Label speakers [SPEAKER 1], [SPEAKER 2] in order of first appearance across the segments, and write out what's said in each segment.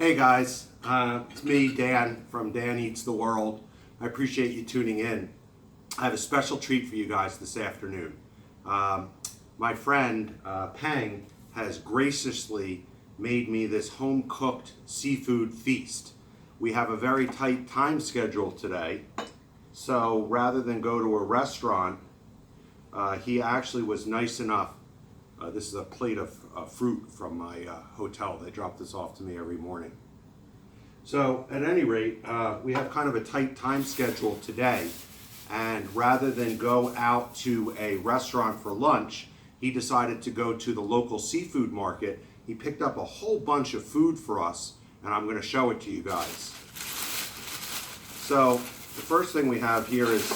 [SPEAKER 1] Hey guys, it's me, Dan, from Dan Eats the World. I appreciate you tuning in. I have a special treat for you guys this afternoon. My friend Peng has graciously made me this home-cooked seafood feast. We have a very tight time schedule today, so rather than go to a restaurant, he actually was nice enough. This is a plate of fruit from my hotel. They drop this off to me every morning. So at any rate, we have kind of a tight time schedule today. And rather than go out to a restaurant for lunch, he decided to go to the local seafood market. He picked up a whole bunch of food for us, and I'm going to show it to you guys. So the first thing we have here is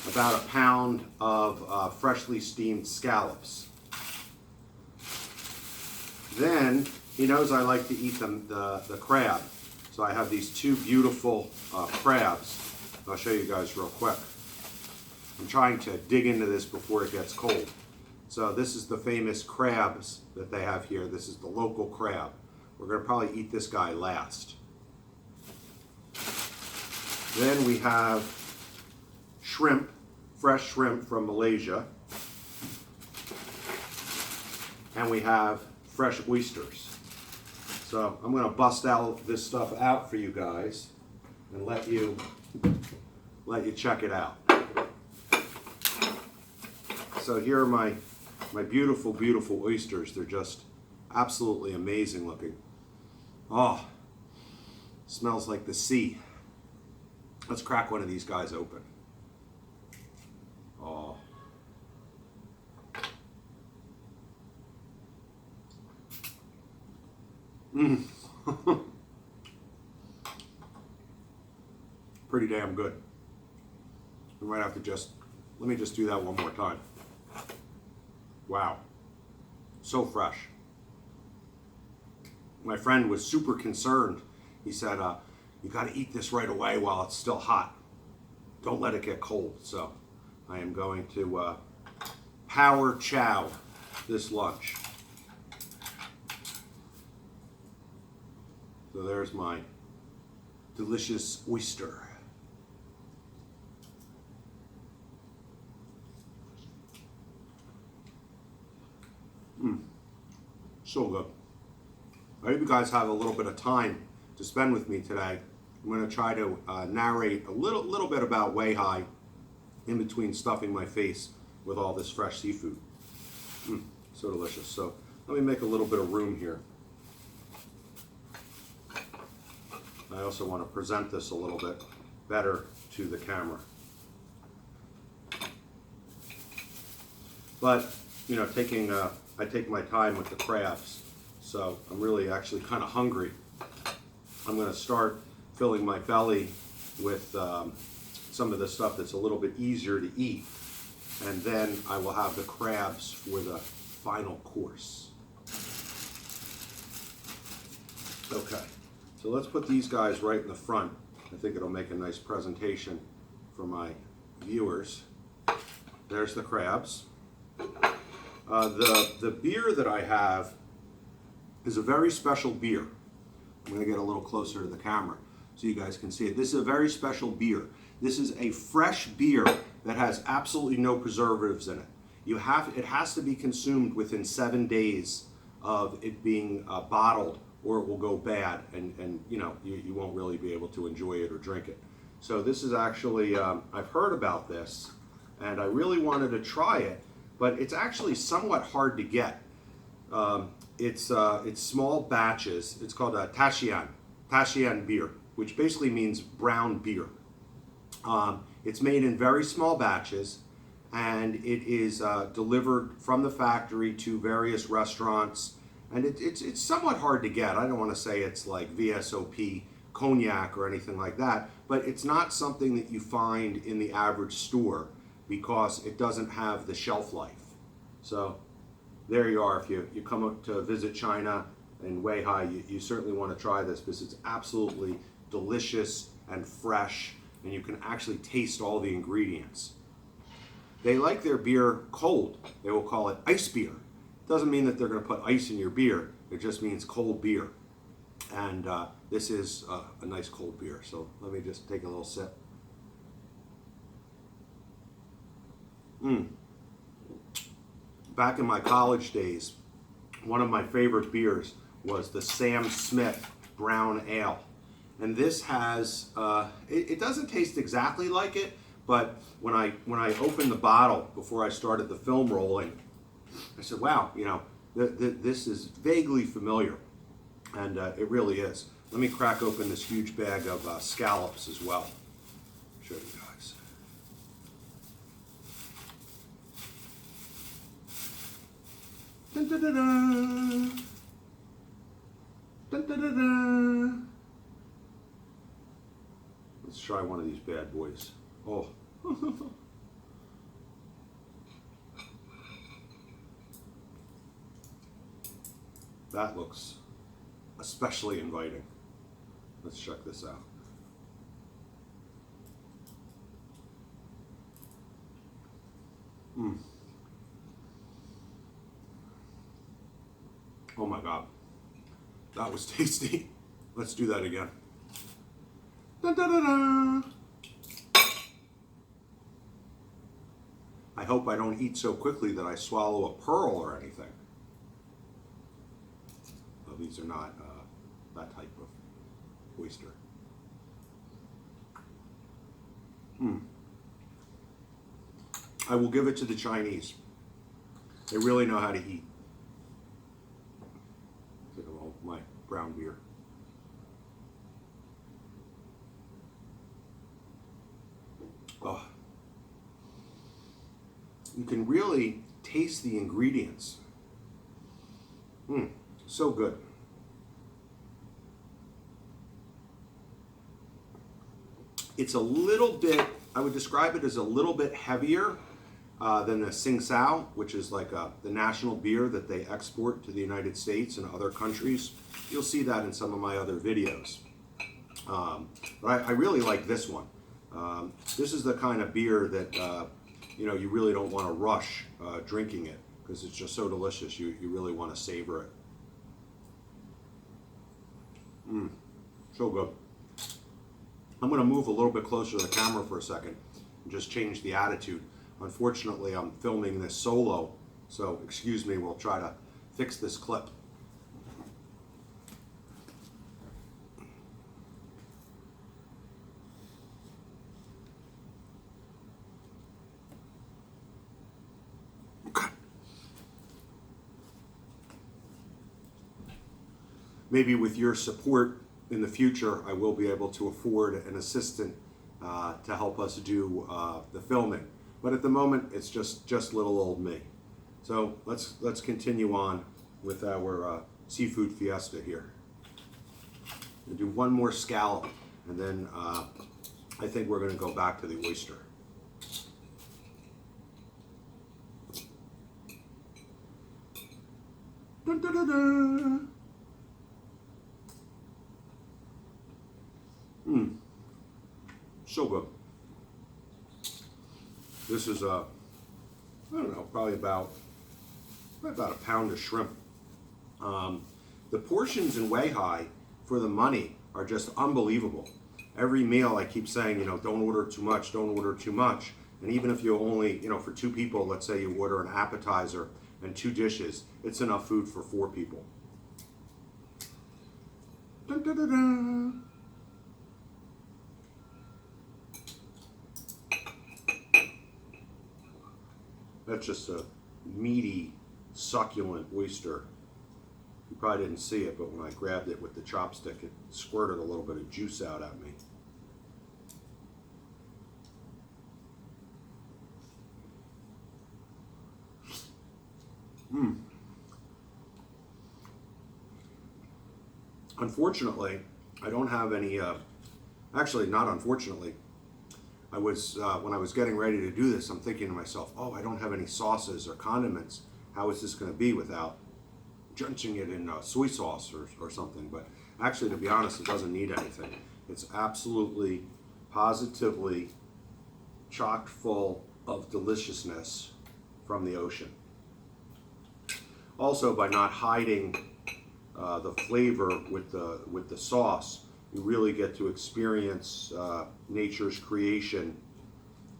[SPEAKER 1] about a pound of freshly steamed scallops. Then, he knows I like to eat the crab. So I have these two beautiful crabs. I'll show you guys real quick. I'm trying to dig into this before it gets cold. So this is the famous crabs that they have here. This is the local crab. We're going to probably eat this guy last. Then we have shrimp, fresh shrimp from Malaysia. And we have fresh oysters. So I'm going to bust out this stuff out for you guys and let you check it out. So here are my beautiful, beautiful oysters. They're just absolutely amazing looking. Oh, smells like the sea. Let's crack one of these guys open. Oh. Mmm. Pretty damn good. We might have to let me just do that one more time. Wow. So fresh. My friend was super concerned. He said, you got to eat this right away while it's still hot. Don't let it get cold. So I am going to power chow this lunch. So there's my delicious oyster. So good. I hope you guys have a little bit of time to spend with me today. I'm going to try to narrate a little bit about Weihai in between stuffing my face with all this fresh seafood. So delicious. So let me make a little bit of room here. I also want to present this a little bit better to the camera. But, you know, I take my time with the crabs, so I'm really actually kind of hungry. I'm going to start filling my belly with some of the stuff that's a little bit easier to eat, and then I will have the crabs for the final course. Okay. So let's put these guys right in the front. I think it'll make a nice presentation for my viewers. There's the crabs. The beer that I have is a very special beer. I'm going to get a little closer to the camera so you guys can see it. This is a very special beer. This is a fresh beer that has absolutely no preservatives in it. It has to be consumed within 7 days of it being bottled, or it will go bad, and you know, you won't really be able to enjoy it or drink it. So this is actually, I've heard about this, and I really wanted to try it, but it's actually somewhat hard to get. It's small batches. It's called a Tashian beer, which basically means brown beer. It's made in very small batches, and it is delivered from the factory to various restaurants. And it's somewhat hard to get. I don't want to say it's like VSOP cognac or anything like that, but it's not something that you find in the average store because it doesn't have the shelf life. So there you are. If you come up to visit China and Weihai, you certainly want to try this because it's absolutely delicious and fresh, and you can actually taste all the ingredients. They like their beer cold. They will call it ice beer. Doesn't mean that they're going to put ice in your beer. It just means cold beer. And this is a nice cold beer. So let me just take a little sip. Back in my college days, one of my favorite beers was the Sam Smith Brown Ale. And this has, it doesn't taste exactly like it, but when I opened the bottle before I started the film rolling, I said, wow, you know, this is vaguely familiar. And it really is. Let me crack open this huge bag of scallops as well. Show you guys. Dun, dun, dun, dun. Dun, dun, dun, dun. Let's try one of these bad boys. Oh. That looks especially inviting. Let's check this out. Oh my God, that was tasty. Let's do that again. Dun, dun, dun, dun. I hope I don't eat so quickly that I swallow a pearl or anything. Oh, these are not that type of oyster. I will give it to the Chinese. They really know how to eat. Look at all my brown beer. Oh. You can really taste the ingredients. So good. It's a little bit, I would describe it as a little bit heavier than the Sing Sao, which is like the national beer that they export to the United States and other countries. You'll see that in some of my other videos. But I really like this one. This is the kind of beer that you know, you really don't want to rush drinking it because it's just so delicious. You really want to savor it. So good. I'm going to move a little bit closer to the camera for a second and just change the attitude. Unfortunately, I'm filming this solo, so excuse me, we'll try to fix this clip. Maybe with your support in the future, I will be able to afford an assistant to help us do the filming. But at the moment, it's just little old me. So let's continue on with our seafood fiesta here. We'll do one more scallop, and then I think we're going to go back to the oyster. Dun, dun, dun, dun. So good. This is I don't know, probably about a pound of shrimp. The portions in Weihai for the money are just unbelievable. Every meal I keep saying, you know, don't order too much, don't order too much. And even if you only, you know, for 2 people, let's say you order an appetizer and 2 dishes, it's enough food for 4 people. Dun, dun, dun, dun. That's just a meaty, succulent oyster. You probably didn't see it, but when I grabbed it with the chopstick, it squirted a little bit of juice out at me. Unfortunately, I don't have any, actually not unfortunately, I was, when I was getting ready to do this, I'm thinking to myself, oh, I don't have any sauces or condiments. How is this going to be without drenching it in soy sauce or something? But actually, to be honest, it doesn't need anything. It's absolutely, positively chock full of deliciousness from the ocean. Also, by not hiding the flavor with the sauce. You really get to experience nature's creation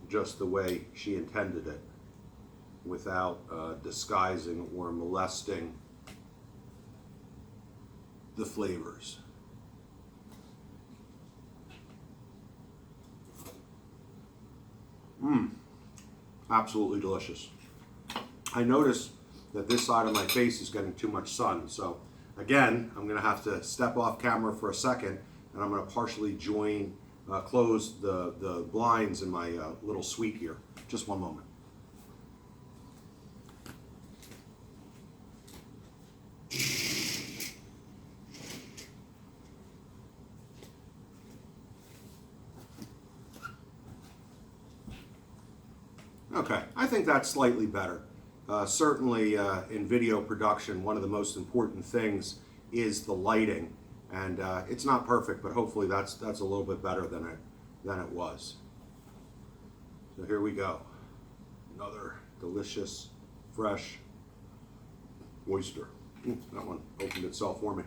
[SPEAKER 1] just the way she intended it, without disguising or molesting the flavors. Absolutely delicious. I notice that this side of my face is getting too much sun, so again, I'm going to have to step off camera for a second, and I'm going to partially close the blinds in my little suite here. Just one moment. Okay, I think that's slightly better. Certainly in video production, one of the most important things is the lighting, and it's not perfect, but hopefully that's a little bit better than it was. So here we go. Another delicious, fresh oyster. That one opened itself for me.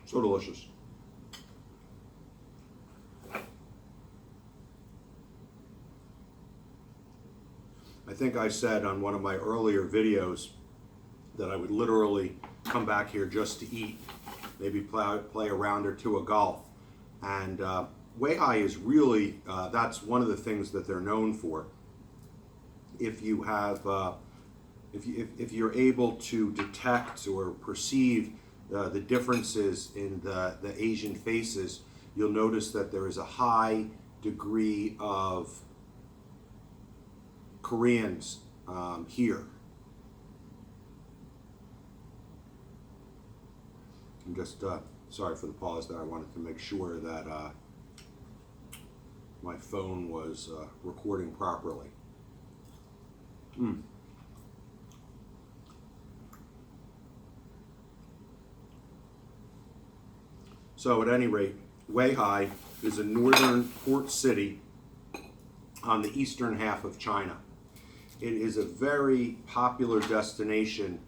[SPEAKER 1] So delicious. I think I said on one of my earlier videos that I would literally come back here just to eat, maybe play a round or two of golf. And Weihai is really, that's one of the things that they're known for. If you have, if you're able to detect or perceive the differences in the Asian faces, you'll notice that there is a high degree of Koreans here. I'm just sorry for the pause there. I wanted to make sure that my phone was recording properly. So at any rate, Weihai is a northern port city on the eastern half of China. It is a very popular destination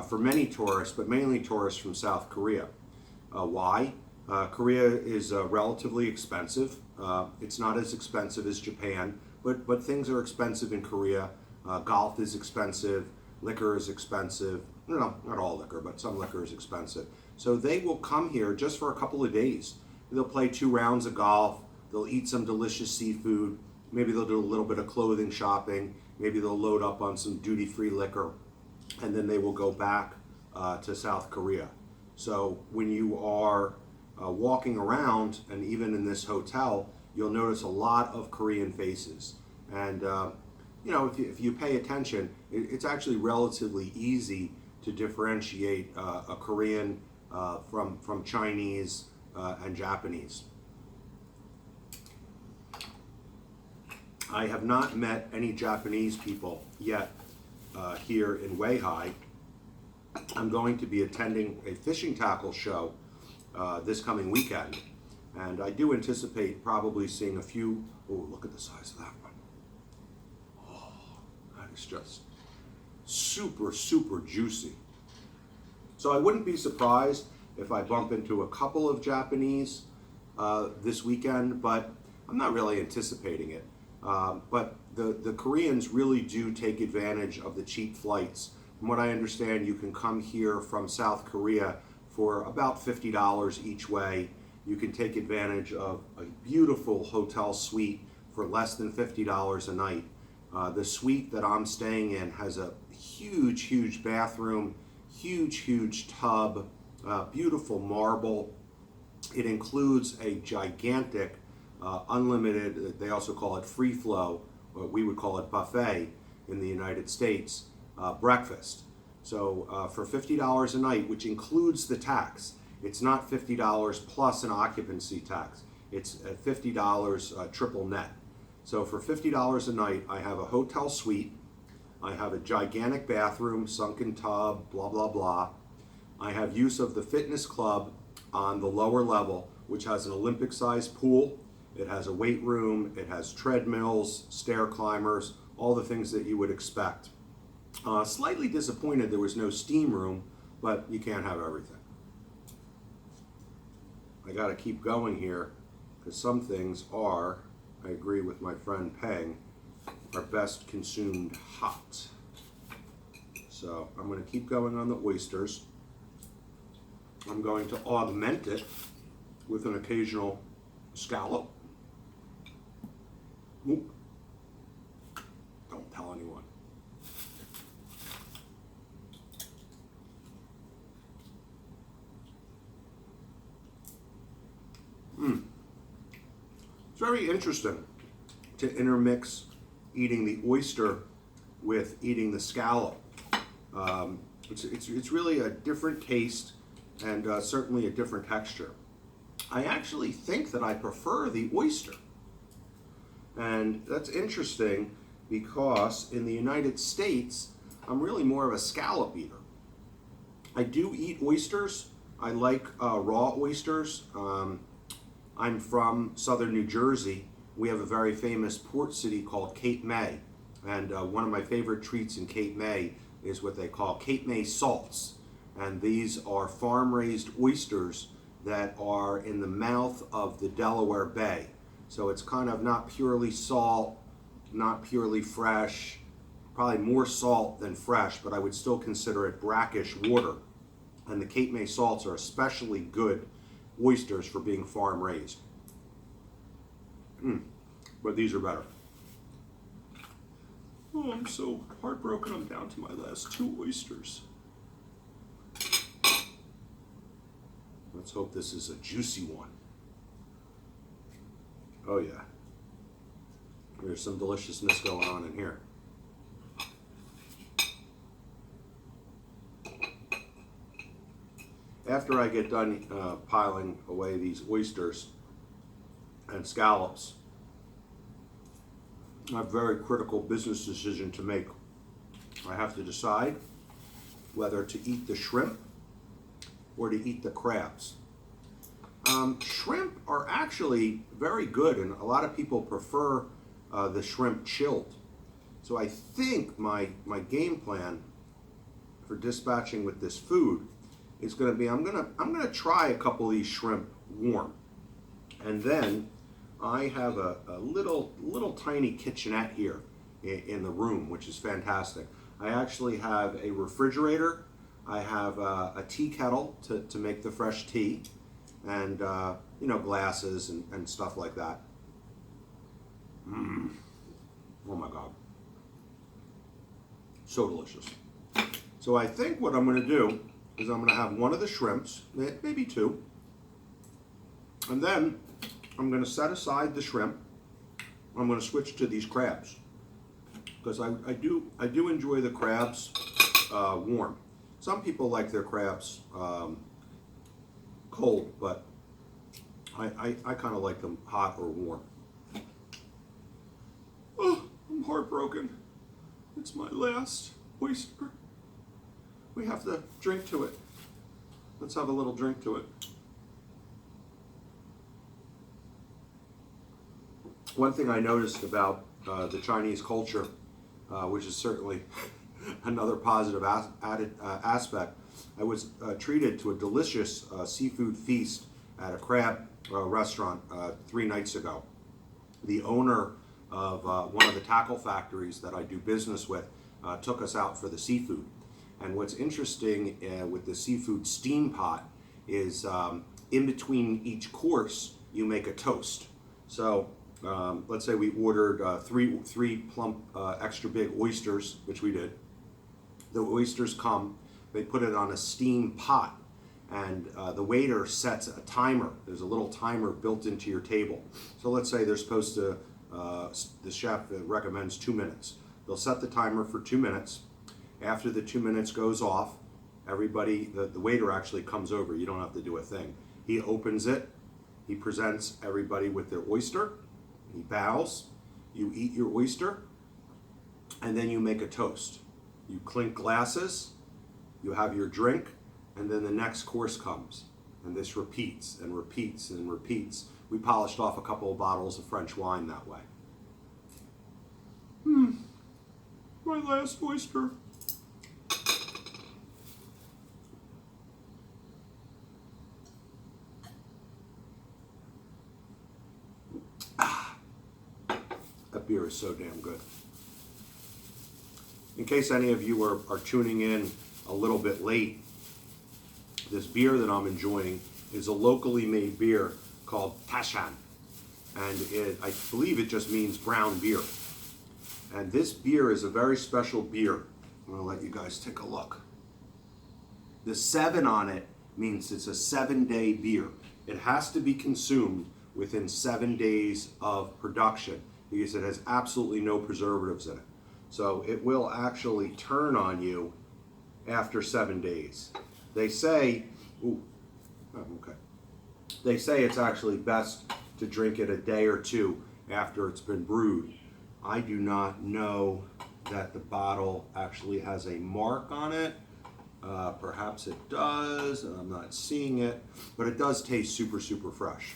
[SPEAKER 1] for many tourists, but mainly tourists from South Korea. Why? Korea is relatively expensive. It's not as expensive as Japan, but things are expensive in Korea. Golf is expensive, liquor is expensive. No, not all liquor, but some liquor is expensive. So they will come here just for a couple of days. They'll play 2 rounds of golf, they'll eat some delicious seafood, maybe they'll do a little bit of clothing shopping, maybe they'll load up on some duty-free liquor, and then they will go back to South Korea. So when you are walking around, and even in this hotel, you'll notice a lot of Korean faces. And you know, if you pay attention, it's actually relatively easy to differentiate a Korean from Chinese and Japanese. I have not met any Japanese people yet here in Weihai. I'm going to be attending a fishing tackle show this coming weekend, and I do anticipate probably seeing a few. Oh, look at the size of that one. Oh, that is just super, super juicy. So I wouldn't be surprised if I bump into a couple of Japanese this weekend, but I'm not really anticipating it. But the Koreans really do take advantage of the cheap flights. From what I understand, you can come here from South Korea for about $50 each way. You can take advantage of a beautiful hotel suite for less than $50 a night. The suite that I'm staying in has a huge, huge bathroom, huge tub, beautiful marble. It includes a gigantic unlimited, they also call it free flow, what we would call it buffet in the United States, breakfast. So for $50 a night, which includes the tax, it's not $50 plus an occupancy tax. It's $50 triple net. So for $50 a night, I have a hotel suite, I have a gigantic bathroom, sunken tub, blah, blah, blah. I have use of the fitness club on the lower level, which has an Olympic-sized pool. It has a weight room, it has treadmills, stair climbers, all the things that you would expect. Slightly disappointed there was no steam room, but you can't have everything. I got to keep going here because some things are, I agree with my friend Peng, are best consumed hot. So I'm going to keep going on the oysters. I'm going to augment it with an occasional scallop. Oop. Don't tell anyone. It's very interesting to intermix eating the oyster with eating the scallop. It's really a different taste and certainly a different texture. I actually think that I prefer the oyster. And that's interesting because in the United States, I'm really more of a scallop eater. I do eat oysters. I like raw oysters. I'm from southern New Jersey. We have a very famous port city called Cape May. And one of my favorite treats in Cape May is what they call Cape May salts. And these are farm-raised oysters that are in the mouth of the Delaware Bay. So it's kind of not purely salt, not purely fresh, probably more salt than fresh, but I would still consider it brackish water. And the Cape May salts are especially good oysters for being farm raised. But these are better. Oh, I'm so heartbroken. I'm down to my last 2 oysters. Let's hope this is a juicy one. Oh yeah. There's some deliciousness going on in here. After I get done piling away these oysters and scallops, I have a very critical business decision to make. I have to decide whether to eat the shrimp or to eat the crabs. Shrimp are actually very good, and a lot of people prefer the shrimp chilled. So I think my game plan for dispatching with this food is going to be I'm gonna try a couple of these shrimp warm, and then I have a little tiny kitchenette here in the room, which is fantastic. I actually have a refrigerator. I have a tea kettle to make the fresh tea, and glasses and stuff like that. Oh my God, so delicious. So I think what I'm going to do is I'm going to have one of the shrimps, maybe 2, and then I'm going to set aside the shrimp. I'm going to switch to these crabs because I do enjoy the crabs warm. Some people like their crabs cold, but I kind of like them hot or warm. Oh, I'm heartbroken. It's my last oyster. We have to drink to it. Let's have a little drink to it. One thing I noticed about the Chinese culture, which is certainly another positive aspect, I was treated to a delicious seafood feast at a crab restaurant 3 nights ago. The owner of one of the tackle factories that I do business with took us out for the seafood. And what's interesting with the seafood steam pot is in between each course, you make a toast. So let's say we ordered three plump extra big oysters, which we did. The oysters come, they put it on a steam pot, and the waiter sets a timer. There's a little timer built into your table. So let's say they're supposed to, the chef recommends 2 minutes. They'll set the timer for 2 minutes. After the 2 minutes goes off, everybody, the waiter actually comes over. You don't have to do a thing. He opens it. He presents everybody with their oyster. He bows. You eat your oyster, and then you make a toast. You clink glasses. You have your drink, and then the next course comes. And this repeats and repeats and repeats. We polished off a couple of bottles of French wine that way. My last oyster. beer is so damn good. In case any of you are tuning in a little bit late, this beer that I'm enjoying is a locally made beer called Tashan. And I believe it just means brown beer. And this beer is a very special beer. I'm going to let you guys take a look. The 7 on it means it's a 7-day beer. It has to be consumed within 7 days of production because it has absolutely no preservatives in it. So it will actually turn on you after 7 days. They say, they say it's actually best to drink it a day or two after it's been brewed. I do not know that the bottle actually has a mark on it. Perhaps it does, I'm not seeing it, but it does taste super, super fresh.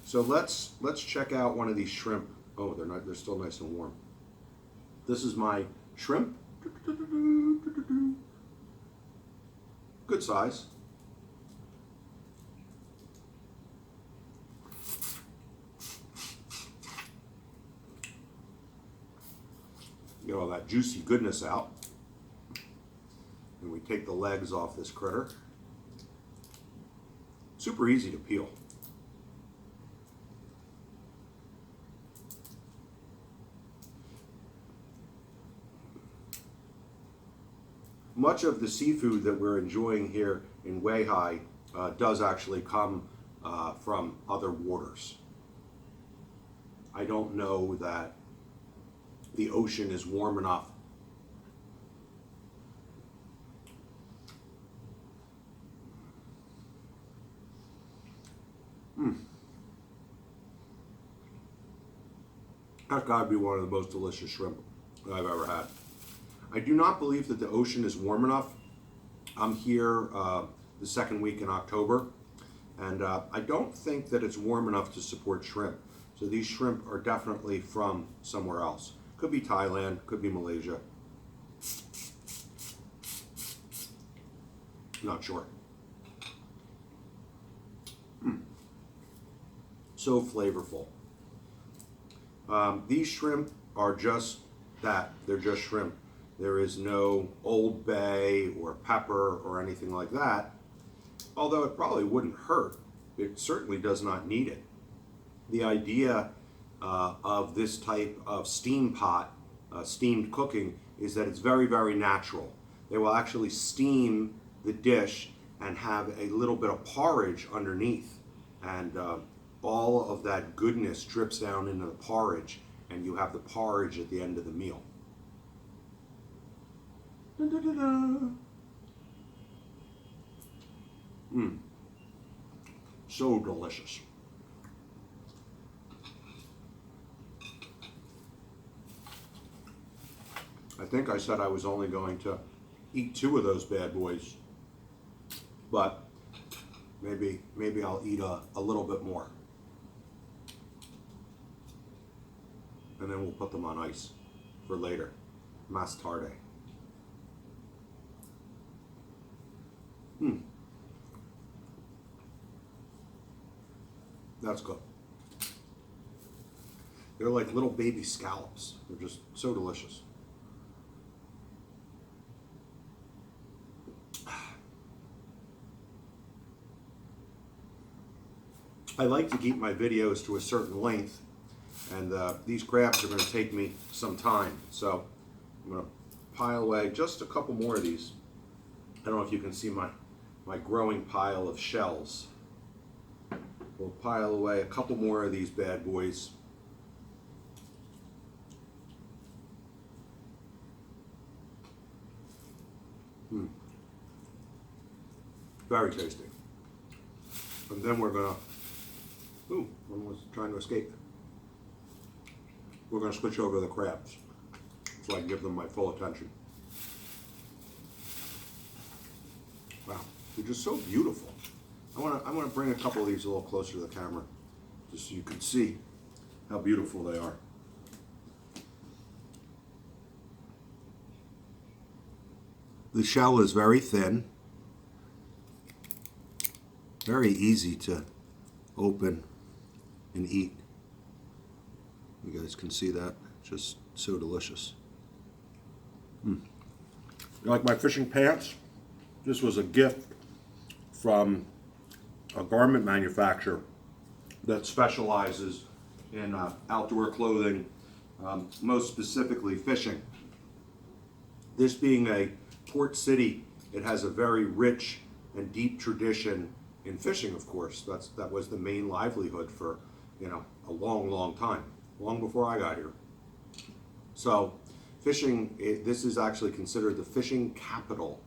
[SPEAKER 1] So let's check out one of these shrimp. Oh, they're still nice and warm. This is my shrimp. Good size. Get all that juicy goodness out. And we take the legs off this critter. Super easy to peel. Much of the seafood that we're enjoying here in Weihai does actually come from other waters. I don't know that the ocean is warm enough That's got to be one of the most delicious shrimp that I've ever had. I do not believe that the ocean is warm enough. I'm here the second week in October, and I don't think that it's warm enough to support shrimp. So these shrimp are definitely from somewhere else. Could be Thailand, could be Malaysia. Not sure. So flavorful. These shrimp are just that. They're just shrimp. There is no Old Bay or pepper or anything like that. Although it probably wouldn't hurt. It certainly does not need it. The idea of this type of steam pot, steamed cooking, is that it's very, very natural. They will actually steam the dish and have a little bit of porridge underneath. And all of that goodness drips down into the porridge, and you have the porridge at the end of the meal. Da, da, da, da. So delicious. I think I said I was only going to eat 2 of those bad boys, but maybe I'll eat a little bit more. And then we'll put them on ice for later, más tarde. That's good. They're like little baby scallops. They're just so delicious. I like to keep my videos to a certain length, and these crabs are going to take me some time. So I'm going to pile away just a couple more of these. I don't know if you can see my growing pile of shells. We'll pile away a couple more of these bad boys. Very tasty. And then we're gonna, one was trying to escape. We're gonna switch over to the crabs so I can give them my full attention. Wow, they're just so beautiful. I want to bring a couple of these a little closer to the camera, just so you can see how beautiful they are. The shell is very thin, very easy to open and eat. You guys can see that. Just so delicious. You like my fishing pants? This was a gift from a garment manufacturer that specializes in outdoor clothing, most specifically fishing. This being a port city, it has a very rich and deep tradition in fishing, of course. That was the main livelihood for, a long, long time, long before I got here. So fishing, this is actually considered the fishing capital,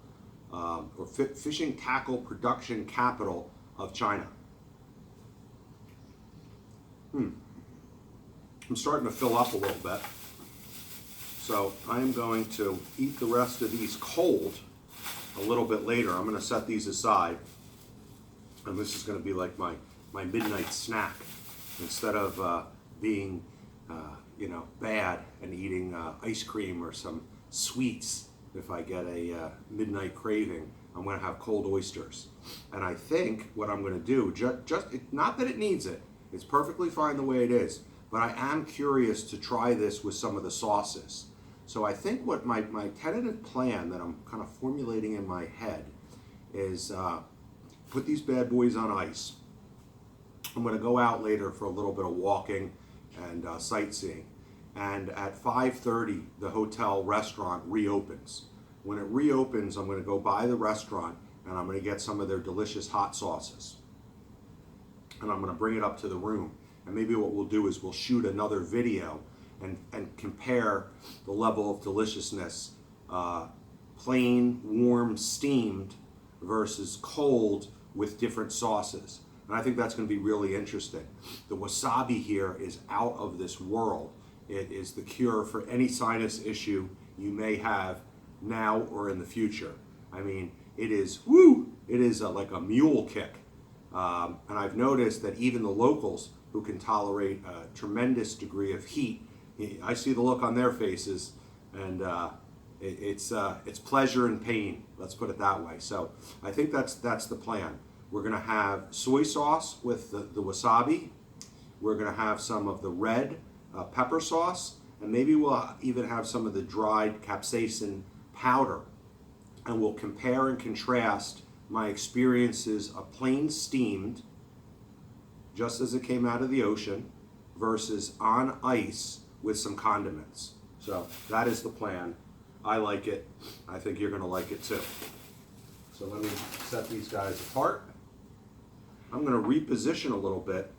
[SPEAKER 1] or fishing tackle production capital of China. I'm starting to fill up a little bit. So I am going to eat the rest of these cold a little bit later. I'm going to set these aside. And this is going to be like my midnight snack. Instead of being, bad and eating ice cream or some sweets, if I get a midnight craving, I'm going to have cold oysters. And I think what I'm going to do, just not that it needs it, it's perfectly fine the way it is, but I am curious to try this with some of the sauces. So I think what my tentative plan that I'm kind of formulating in my head is put these bad boys on ice. I'm going to go out later for a little bit of walking and sightseeing. And at 5:30, the hotel restaurant reopens. When it reopens, I'm going to go by the restaurant and I'm going to get some of their delicious hot sauces. And I'm going to bring it up to the room. And maybe what we'll do is we'll shoot another video and compare the level of deliciousness, plain, warm, steamed versus cold with different sauces. And I think that's going to be really interesting. The wasabi here is out of this world. It is the cure for any sinus issue you may have now or in the future. I mean, it is, it is like a mule kick. And I've noticed that even the locals who can tolerate a tremendous degree of heat, I see the look on their faces, and it's pleasure and pain. Let's put it that way. So I think that's the plan. We're going to have soy sauce with the wasabi. We're going to have some of the red pepper sauce, and maybe we'll even have some of the dried capsaicin powder. And we'll compare and contrast my experiences of plain steamed, just as it came out of the ocean, versus on ice with some condiments. So that is the plan. I like it. I think you're going to like it too. So let me set these guys apart. I'm going to reposition a little bit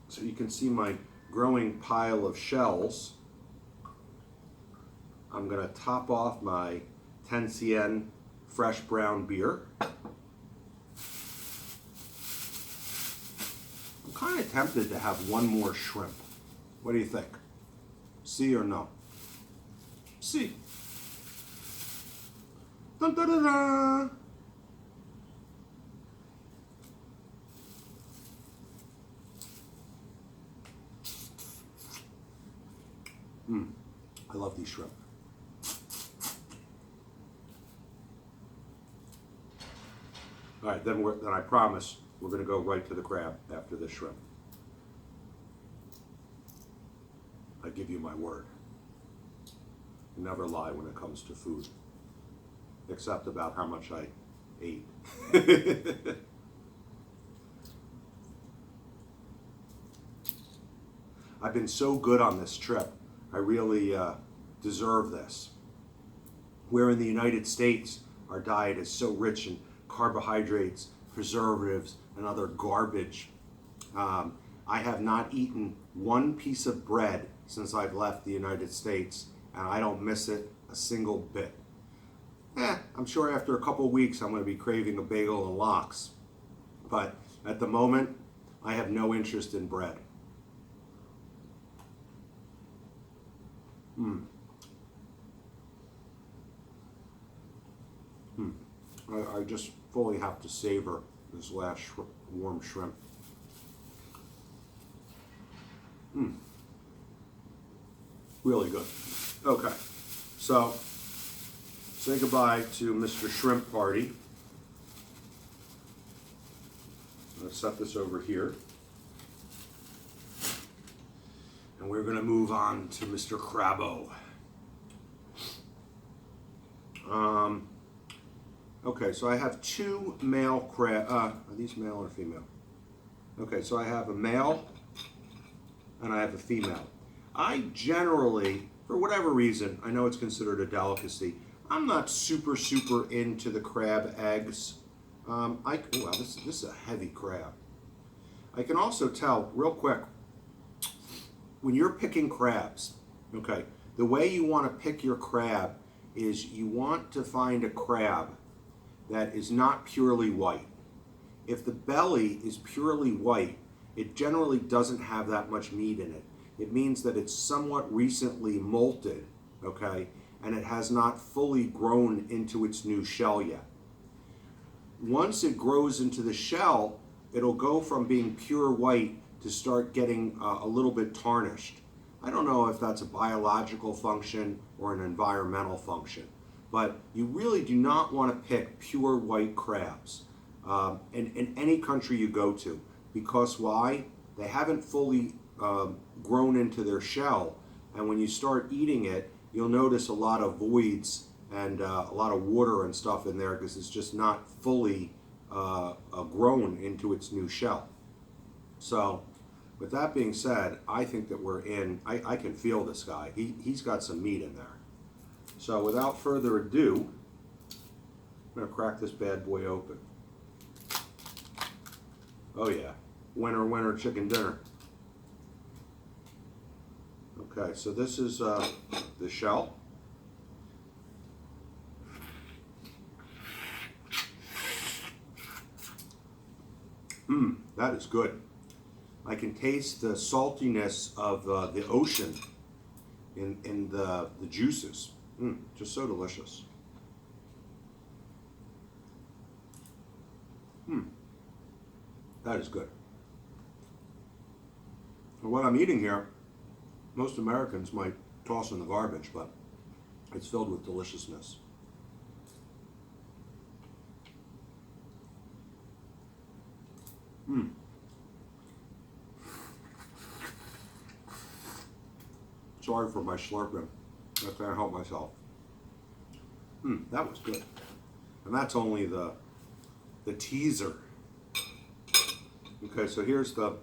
[SPEAKER 1] so you can see my growing pile of shells. I'm going to top off my 10 CN fresh brown beer. I'm kind of tempted to have one more shrimp. What do you think? See or no? See. Dun, dun, dun, dun. I love these shrimp. All right, then I promise we're going to go right to the crab after this shrimp. I give you my word. I never lie when it comes to food, except about how much I ate. I've been so good on this trip. I really deserve this. Where in the United States, our diet is so rich in carbohydrates, preservatives, and other garbage. I have not eaten one piece of bread since I've left the United States, and I don't miss it a single bit. I'm sure after a couple weeks I'm going to be craving a bagel and lox. But at the moment, I have no interest in bread. I just fully have to savor this last warm shrimp. Really good. Okay, so say goodbye to Mr. Shrimp Party. Let's set this over here. And we're going to move on to Mr. Crabbo. Okay, so I have two male crab. Are these male or female? Okay, so I have a male and I have a female. I generally, for whatever reason, I know it's considered a delicacy, I'm not super into the crab eggs. Wow, this is a heavy crab. I can also tell, real quick, when you're picking crabs, okay, the way you want to pick your crab is you want to find a crab that is not purely white. If the belly is purely white, it generally doesn't have that much meat in it. It means that it's somewhat recently molted, okay, and it has not fully grown into its new shell yet. Once it grows into the shell, it'll go from being pure white to start getting a little bit tarnished. I don't know if that's a biological function or an environmental function, but you really do not want to pick pure white crabs in any country you go to, because why? They haven't fully grown into their shell, and when you start eating it, you'll notice a lot of voids and a lot of water and stuff in there because it's just not fully grown into its new shell. So with that being said, I think that we're in, I can feel this guy. He's got some meat in there. So without further ado, I'm going to crack this bad boy open. Oh yeah, winner, winner, chicken dinner. Okay, so this is the shell. That is good. I can taste the saltiness of the ocean in the juices. Just so delicious. That is good. And what I'm eating here, most Americans might toss in the garbage, but it's filled with deliciousness. Sorry for my slurping. I can't help myself. That was good. And that's only the teaser. Okay, so here's the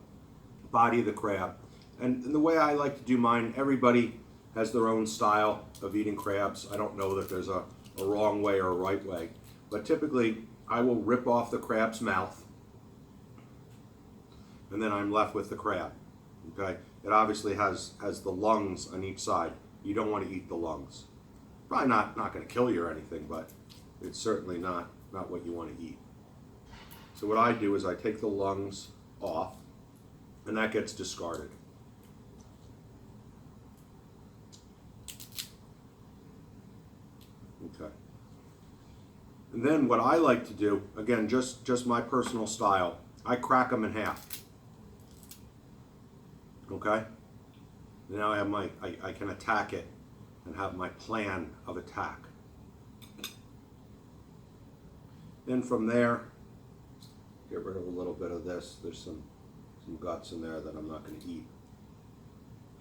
[SPEAKER 1] body of the crab. And the way I like to do mine, everybody has their own style of eating crabs. I don't know that there's a wrong way or a right way. But typically, I will rip off the crab's mouth, and then I'm left with the crab. Okay, it obviously has the lungs on each side. You don't want to eat the lungs. Probably not going to kill you or anything, but it's certainly not what you want to eat. So what I do is I take the lungs off, and that gets discarded. Okay. And then what I like to do, again, just my personal style, I crack them in half. Okay? Now I have I can attack it and have my plan of attack. Then from there, get rid of a little bit of this. There's some guts in there that I'm not going to eat.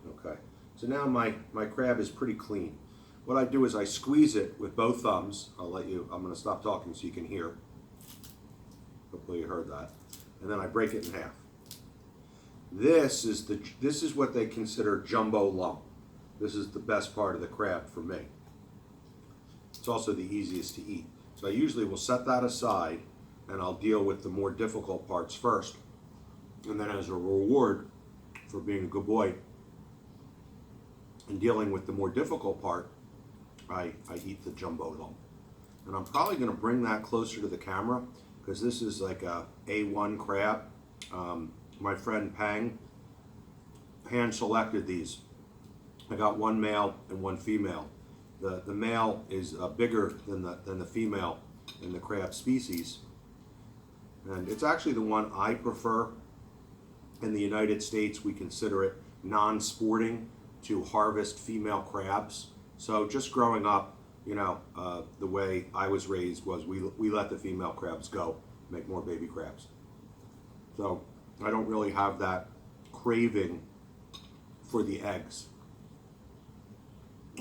[SPEAKER 1] Okay, so now my crab is pretty clean. What I do is I squeeze it with both thumbs. I'm going to stop talking so you can hear. Hopefully you heard that. And then I break it in half. This is what they consider jumbo lump. This is the best part of the crab for me. It's also the easiest to eat. So I usually will set that aside, and I'll deal with the more difficult parts first. And then as a reward for being a good boy and dealing with the more difficult part, I eat the jumbo lump. And I'm probably going to bring that closer to the camera because this is like a A1 crab. My friend Pang hand selected these. I got one male and one female. The male is bigger than the female in the crab species, and it's actually the one I prefer. In the United States, we consider it non-sporting to harvest female crabs. So just growing up, the way I was raised was we let the female crabs go, make more baby crabs. So I don't really have that craving for the eggs.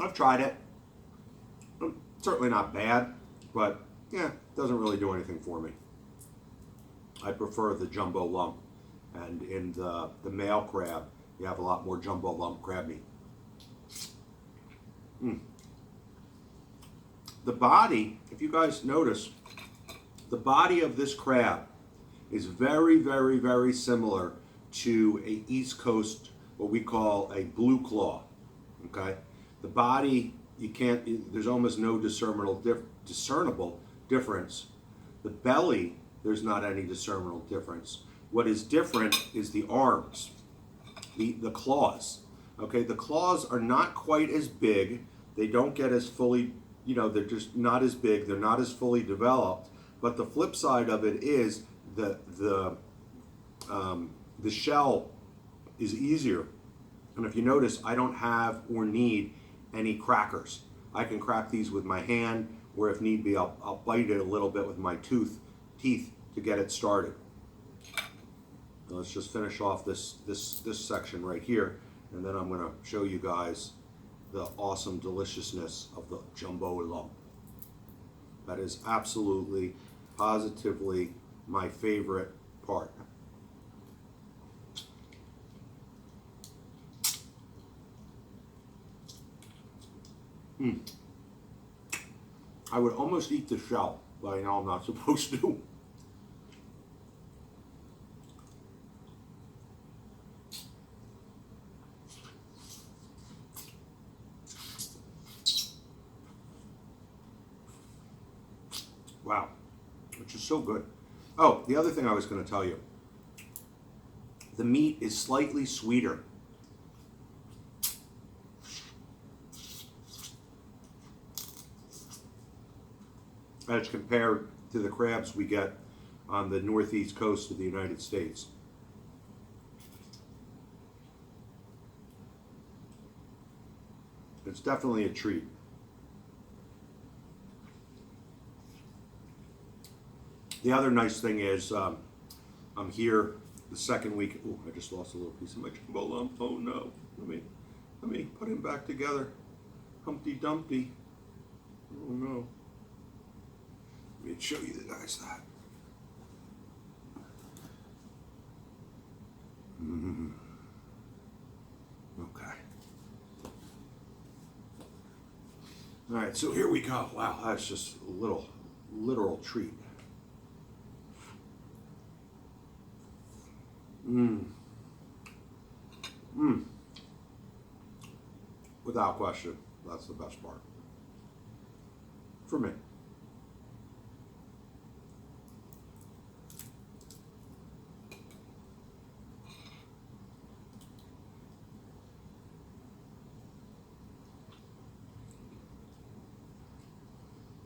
[SPEAKER 1] I've tried it. Certainly not bad, but yeah, doesn't really do anything for me. I prefer the jumbo lump, and in the male crab, you have a lot more jumbo lump crab meat. The body, if you guys notice, the body of this crab is very, very, very similar to a East Coast, what we call a blue claw. Okay, the body, you can't. There's almost no discernible difference. The belly, there's not any discernible difference. What is different is the arms, the claws. Okay, the claws are not quite as big. They don't get as fully, they're just not as big. They're not as fully developed. But the flip side of it is the shell is easier. And if you notice, I don't have or need any crackers. I can crack these with my hand, or if need be, I'll bite it a little bit with my teeth to get it started. Now let's just finish off this section right here, and then I'm going to show you guys the awesome deliciousness of the jumbo lump. That is absolutely, positively my favorite part. I would almost eat the shell, but I know I'm not supposed to. Wow, which is so good. Oh, the other thing I was going to tell you, the meat is slightly sweeter. As compared to the crabs we get on the northeast coast of the United States. It's definitely a treat. The other nice thing is I'm here the second week. Oh, I just lost a little piece of my jumbo lump. Oh no. Let me put him back together. Humpty Dumpty. Oh no. Let me show you guys that. Okay. All right, so here we go. Wow, that's just a literal treat. Without question, that's the best part. For me.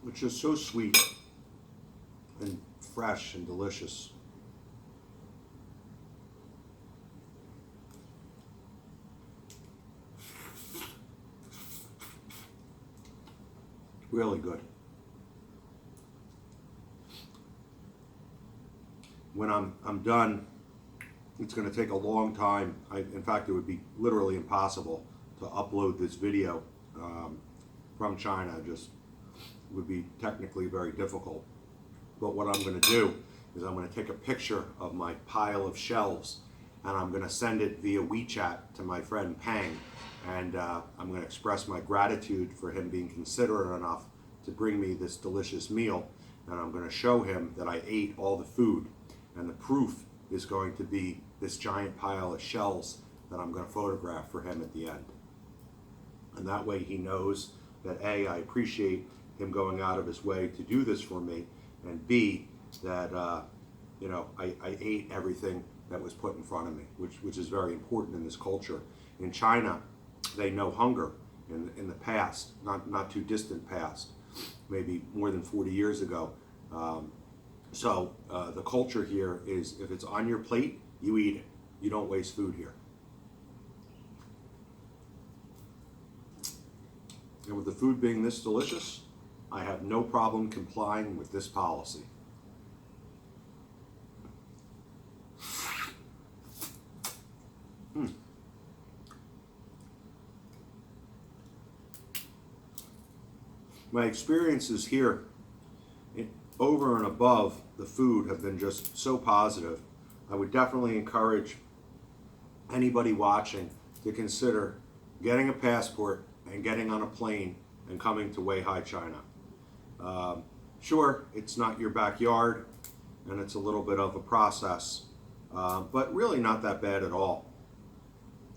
[SPEAKER 1] Which is so sweet and fresh and delicious. Really good. When I'm done, it's going to take a long time. In fact, it would be literally impossible to upload this video from China. Just would be technically very difficult. But what I'm going to do is I'm going to take a picture of my pile of shells, and I'm going to send it via WeChat to my friend Pang, and I'm going to express my gratitude for him being considerate enough to bring me this delicious meal, and I'm going to show him that I ate all the food, and the proof is going to be this giant pile of shells that I'm going to photograph for him at the end. And that way he knows that A, I appreciate him going out of his way to do this for me, and B, that I ate everything that was put in front of me, which is very important in this culture. In China, they know hunger in the past, not too distant past, maybe more than 40 years ago. So the culture here is, if it's on your plate, you eat it. You don't waste food here. And with the food being this delicious, I have no problem complying with this policy. my experiences here over and above the food have been just so positive. I would definitely encourage anybody watching to consider getting a passport and getting on a plane and coming to Weihai, China. Sure, it's not your backyard and it's a little bit of a process, but really not that bad at all.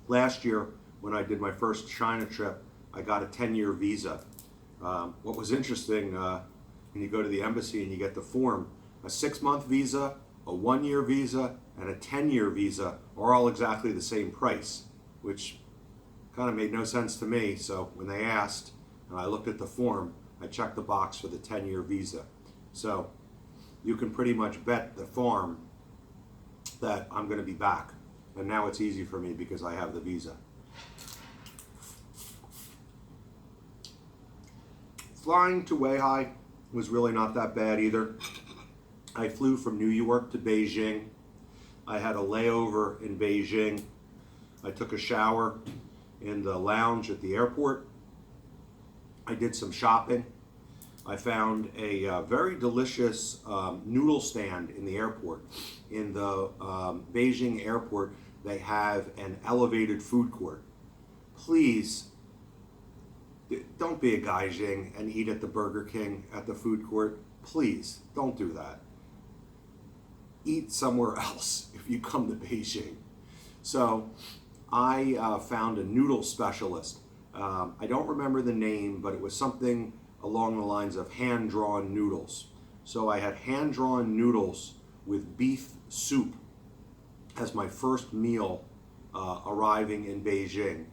[SPEAKER 1] Last year, when I did my first China trip, I got a 10-year visa. What was interesting, when you go to the embassy and you get the form, a 6-month visa, a 1-year visa, and a 10-year visa are all exactly the same price, which kind of made no sense to me. So when they asked, and I looked at the form, I checked the box for the 10-year visa. So you can pretty much bet the farm that I'm going to be back. And now it's easy for me because I have the visa. Flying to Weihai was really not that bad either. I flew from New York to Beijing. I had a layover in Beijing. I took a shower in the lounge at the airport. I did some shopping. I found a very delicious noodle stand in the airport. In the Beijing airport, they have an elevated food court. Please, don't be a gaijin and eat at the Burger King at the food court. Please, don't do that. Eat somewhere else if you come to Beijing. So I found a noodle specialist. I don't remember the name, but it was something along the lines of hand-drawn noodles. So I had hand-drawn noodles with beef soup as my first meal arriving in Beijing.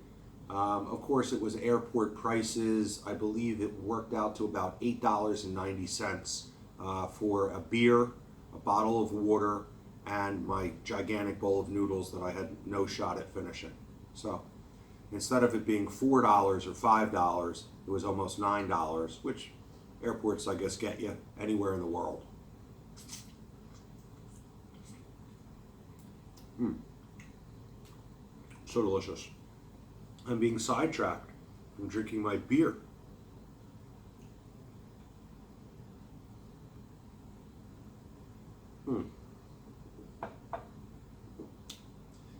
[SPEAKER 1] Of course, it was airport prices. I believe it worked out to about $8.90 for a beer, a bottle of water, and my gigantic bowl of noodles that I had no shot at finishing. So instead of it being $4 or $5, it was almost $9, which airports, I guess, get you anywhere in the world. So delicious. I'm being sidetracked from drinking my beer.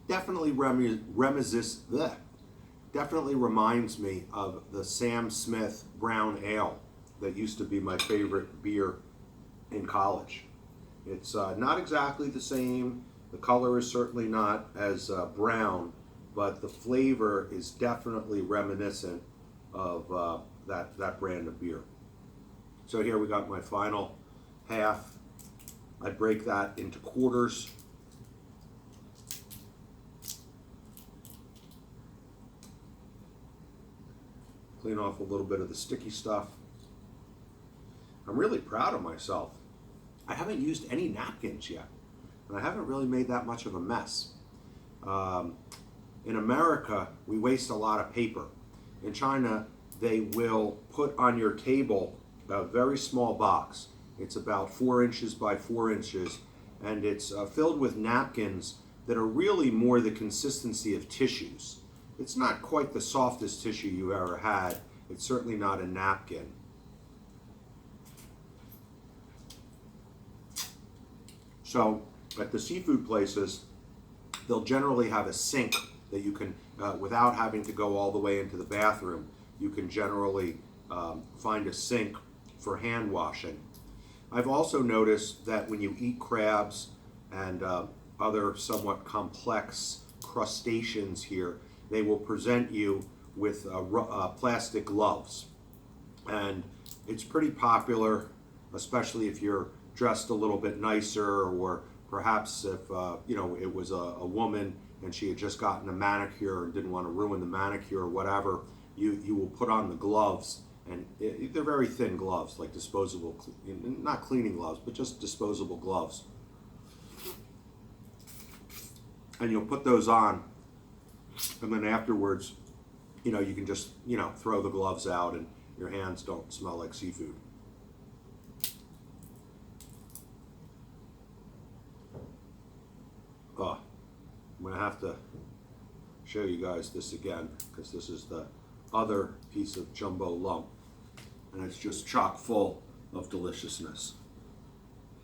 [SPEAKER 1] Definitely definitely reminds me of the Sam Smith Brown Ale that used to be my favorite beer in college. It's not exactly the same. The color is certainly not as brown, but the flavor is definitely reminiscent of that brand of beer. So here we got my final half. I break that into quarters. Clean off a little bit of the sticky stuff. I'm really proud of myself. I haven't used any napkins yet, and I haven't really made that much of a mess. In America, we waste a lot of paper. In China, they will put on your table a very small box. It's about 4 inches by 4 inches, and it's filled with napkins that are really more the consistency of tissues. It's not quite the softest tissue you ever had. It's certainly not a napkin. So at the seafood places, they'll generally have a sink that you can, without having to go all the way into the bathroom, you can generally find a sink for hand washing. I've also noticed that when you eat crabs and other somewhat complex crustaceans here, they will present you with plastic gloves. And it's pretty popular, especially if you're dressed a little bit nicer, or perhaps if it was a woman and she had just gotten a manicure and didn't want to ruin the manicure or whatever, you will put on the gloves, and they're very thin gloves, like disposable, not cleaning gloves, but just disposable gloves. And you'll put those on, and then afterwards, you can just, throw the gloves out and your hands don't smell like seafood. Oh, I'm gonna have to show you guys this again, because this is the other piece of jumbo lump. and it's just chock full of deliciousness.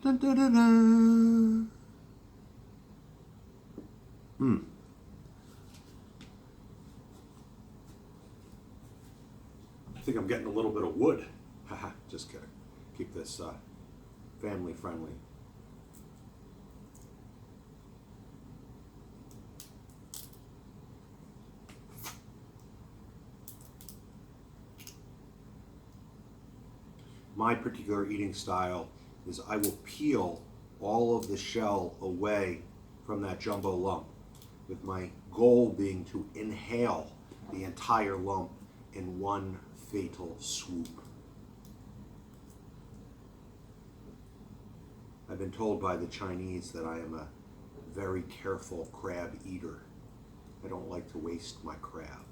[SPEAKER 1] Dun, dun, dun, dun. I think I'm getting a little bit of wood. Haha, just kidding. Keep this family friendly. My particular eating style is I will peel all of the shell away from that jumbo lump, with my goal being to inhale the entire lump in one fatal swoop. I've been told by the Chinese that I am a very careful crab eater. I don't like to waste my crab.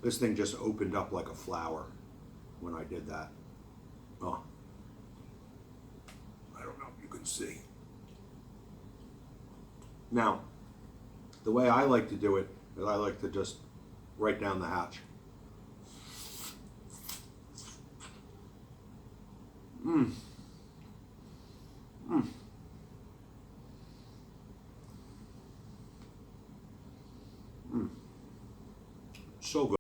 [SPEAKER 1] This thing just opened up like a flower when I did that. Oh, I don't know if you can see. Now, the way I like to do it is I like to just right down the hatch. So good.